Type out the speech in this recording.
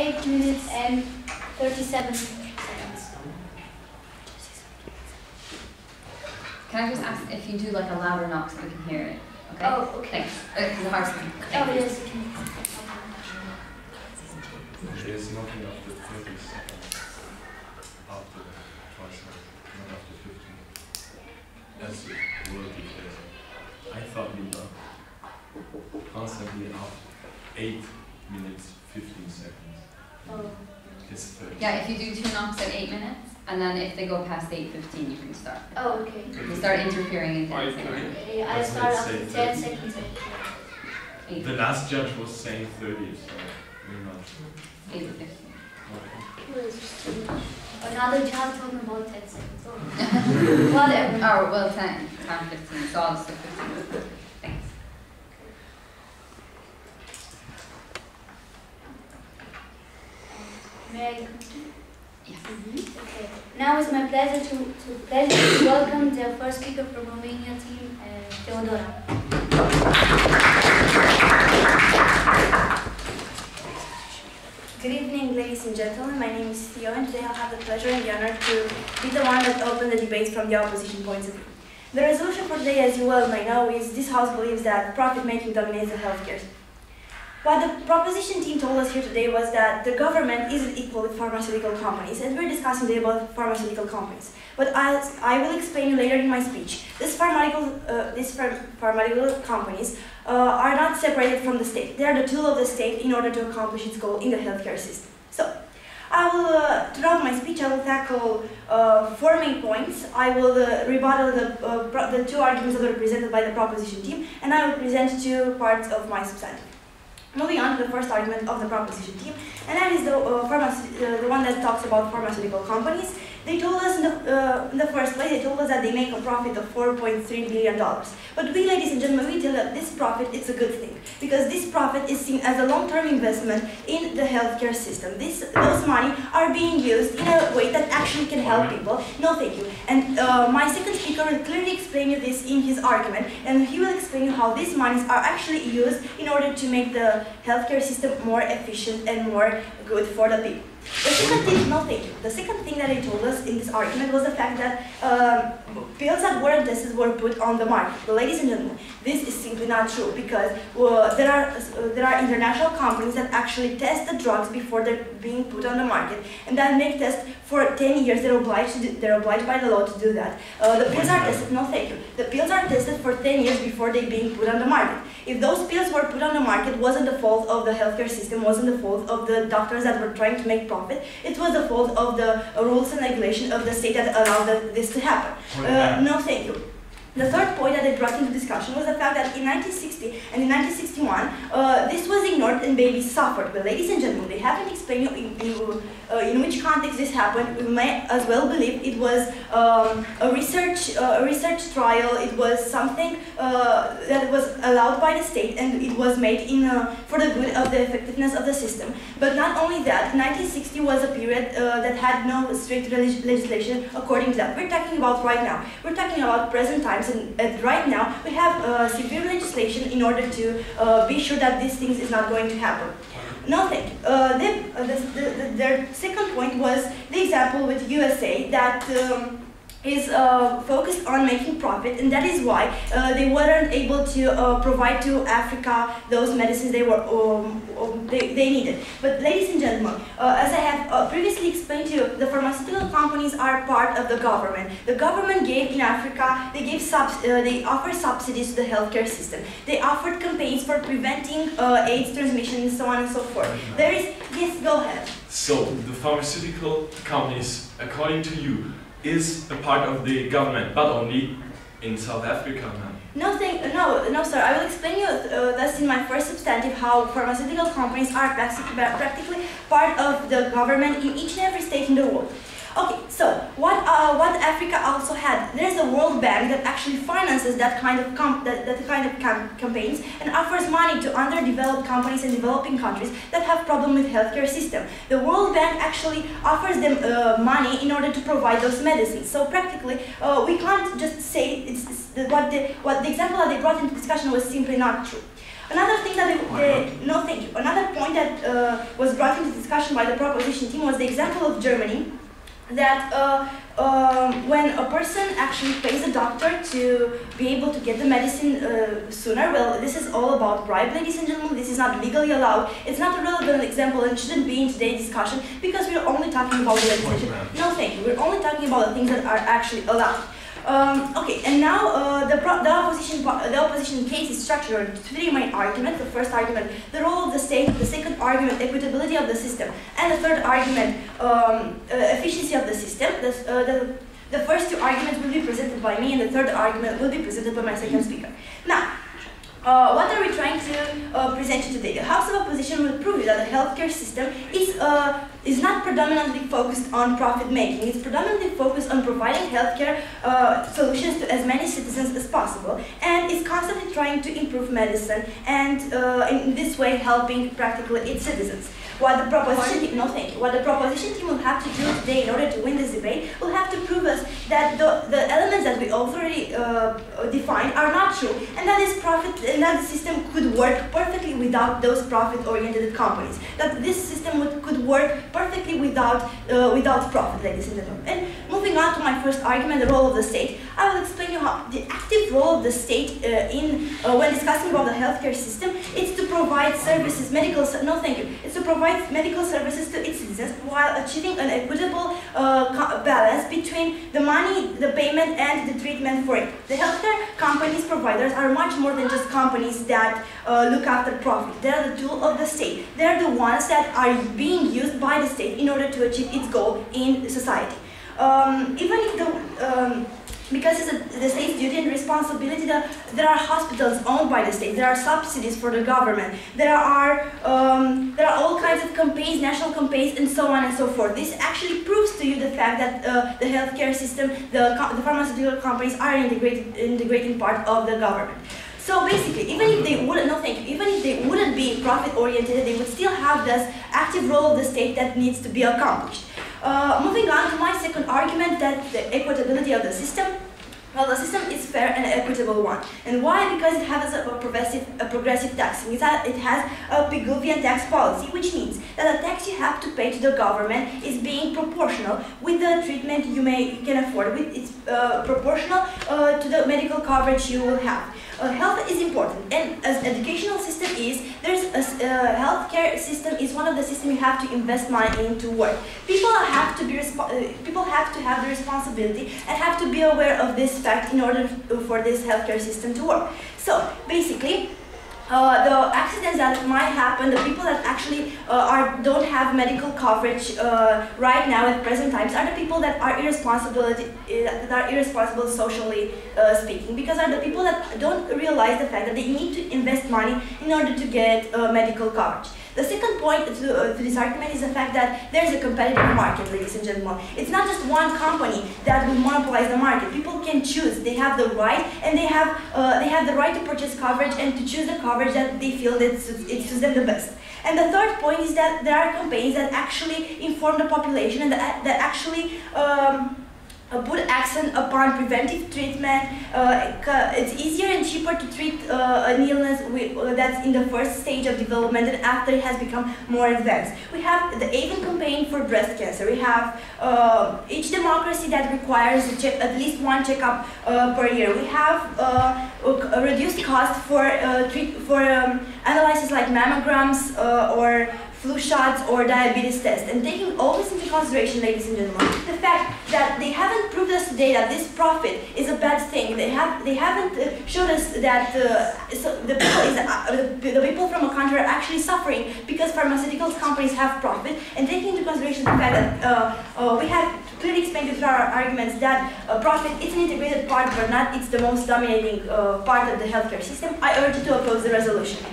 8 minutes and 37 seconds. Can I just ask if you do like a louder knock so we can hear it? Okay. Oh, okay. Thanks. The harsh one. Oh, yes, you can. There's nothing after 30 seconds. After twice, not after 15. That's the word dictator. I thought you were constantly up 8 minutes, 15 seconds. Oh. It's 30. Yeah, if you do 2 knocks at 8 minutes, and then if they go past 8:15, you can start. Oh, okay. You start interfering in 10 seconds. Okay, I start after 10 seconds. 8. The last judge was saying 30, so we're not. 8:15. Another judge talking about 10 seconds. Oh. Whatever. Oh, well, 10, 15, so I'll just do 15. Thanks. May I continue? Yes. Okay. Now it's my pleasure to welcome the first speaker from Romania team, Teodora. Good evening, ladies and gentlemen. My name is Theo, and today I'll have the pleasure and the honor to be the one that opened the debates from the opposition points of view. The resolution for today, as you well may know, is this House believes that profit-making dominates the healthcare. What the proposition team told us here today was that the government isn't equal with pharmaceutical companies, and we're discussing today about pharmaceutical companies. But as I will explain later in my speech, these pharmaceutical companies are not separated from the state. They are the tool of the state in order to accomplish its goal in the healthcare system. So, I will, throughout my speech, I will tackle 4 main points. I will rebuttal the 2 arguments that were presented by the proposition team, and I will present 2 parts of my substantive. Moving on to the first argument of the proposition team, and that is the one that talks about pharmaceutical companies. They told us in the first place, they told us that they make a profit of $4.3 billion. But we, ladies and gentlemen, we tell that this profit is a good thing, because this profit is seen as a long-term investment in the healthcare system. Those money are being used in a way that actually can help people. No, thank you. And my second speaker will clearly explain you this in his argument, and he will explain you how these monies are actually used in order to make the healthcare system more efficient and more good for the people. The second thing, no thank you. The second thing that they told us in this argument was the fact that pills that weren't tested were put on the market. But ladies and gentlemen, this is simply not true, because there are international companies that actually test the drugs before they're being put on the market, and that make tests for 10 years. They're obliged by the law to do that. The pills are tested. No, thank you. The pills are tested for 10 years before they're being put on the market. If those pills were put on the market, wasn't the fault of the healthcare system, wasn't the fault of the doctors that were trying to make profit. It was the fault of the rules and regulations of the state that allowed this to happen. No, thank you. The third point that they brought into discussion was the fact that in 1960 and in 1961, this was ignored and babies suffered. But ladies and gentlemen, they haven't explained in which context this happened. We may as well believe it was a research trial. It was something that was allowed by the state, and it was made for the good of the effectiveness of the system. But not only that, 1960 was a period that had no strict legislation according to that. We're talking about right now. We're talking about present times. And right now, we have severe legislation in order to be sure that these things is not going to happen. No, thank you. Their second point was the example with USA that is focused on making profit, and that is why they weren't able to provide to Africa those medicines they needed. But ladies and gentlemen, as I have previously explained to you, the pharmaceutical companies are part of the government. The government gave in Africa, they offer subsidies to the healthcare system. They offered campaigns for preventing AIDS transmission and so on and so forth. There is, yes, go ahead. So the pharmaceutical companies, according to you, is a part of the government, but only in South Africa now. No, sir. I will explain you thus in my first substantive how pharmaceutical companies are practically part of the government in each and every state in the world. Okay, so what Africa also had, there's a World Bank that actually finances that kind of campaigns and offers money to underdeveloped companies in developing countries that have problem with healthcare system. The World Bank actually offers them money in order to provide those medicines. So practically, we can't just say what the example that they brought into discussion was simply not true. Another thing that no, thank you. Another point that was brought into discussion by the proposition team was the example of Germany, that when a person actually pays a doctor to be able to get the medicine sooner, well, this is all about bribe, ladies and gentlemen. This is not legally allowed. It's not a relevant example and shouldn't be in today's discussion because we're only talking about the legislation. No, thank you. We're only talking about the things that are actually allowed. Okay, and now the opposition case is structured into three main arguments. The first argument, the role of the state. The second argument, equitability of the system. And the third argument, efficiency of the system. The first two arguments will be presented by me, and the third argument will be presented by my second speaker. Now, what are we trying to present you today? The House of Opposition will prove you that the healthcare system is not predominantly focused on profit making. It's predominantly focused on providing healthcare solutions to as many citizens as possible, and is constantly trying to improve medicine and in this way helping practically its citizens. What the proposition team, no thank you. What the proposition team will have to do today in order to win this debate will have to prove us that the elements that we already defined are not true, and that is profit, and that the system could work perfectly without those profit-oriented companies. That this system could work perfectly without profit, ladies and gentlemen. And moving on to my first argument, the role of the state, I will explain you how the active role of the state when discussing about the healthcare system is to provide services, it's to provide medical services to its citizens while achieving an equitable balance between the money, the payment, and the treatment for it. The healthcare companies providers are much more than just companies that look after profit. They are the tool of the state. They are the ones that are being used by the state in order to achieve its goal in society. Even if because it's the state's duty and responsibility, there are hospitals owned by the state, there are subsidies for the government, there are all kinds of campaigns, national campaigns, and so on and so forth. This actually proves to you the fact that the healthcare system, the pharmaceutical companies are an integrating part of the government. So basically, even if they wouldn't be profit-oriented, they would still have this active role of the state that needs to be accomplished. Moving on to my second argument, that the equitability of the system. Well, the system is fair and equitable one. And why? Because it has a progressive taxing. It has a Pigouvian tax policy, which means that the tax you have to pay to the government is being proportional with the treatment you can afford. It's proportional to the medical coverage you will have. Health is important, and as educational system is, there's a healthcare system is one of the systems you have to invest money into work. People have to have the responsibility and have to be aware of this fact in order for this healthcare system to work. So basically, the accidents that might happen, the people that actually don't have medical coverage right now at present times are the people that are irresponsible socially speaking, because are the people that don't realize the fact that they need to invest money in order to get medical coverage. The second point to this argument is the fact that there is a competitive market, ladies and gentlemen. It's not just one company that will monopolize the market. People can choose. They have the right, and they have the right to purchase coverage and to choose the coverage that they feel that it suits them the best. And the third point is that there are campaigns that actually inform the population and that actually put accent upon preventive treatment. It's easier and cheaper to treat an illness that's in the first stage of development than after it has become more advanced. We have the AVEN campaign for breast cancer. We have each democracy that requires at least one checkup per year. We have a reduced cost for analysis like mammograms or flu shots or diabetes tests. And taking all this into consideration, ladies and gentlemen, the fact that they haven't proved us today that this profit is a bad thing. They haven't showed us that the people from a country are actually suffering because pharmaceutical companies have profit. And taking into consideration the fact that we have clearly explained through our arguments that profit is an integrated part, but not it's the most dominating part of the healthcare system, I urge you to oppose the resolution.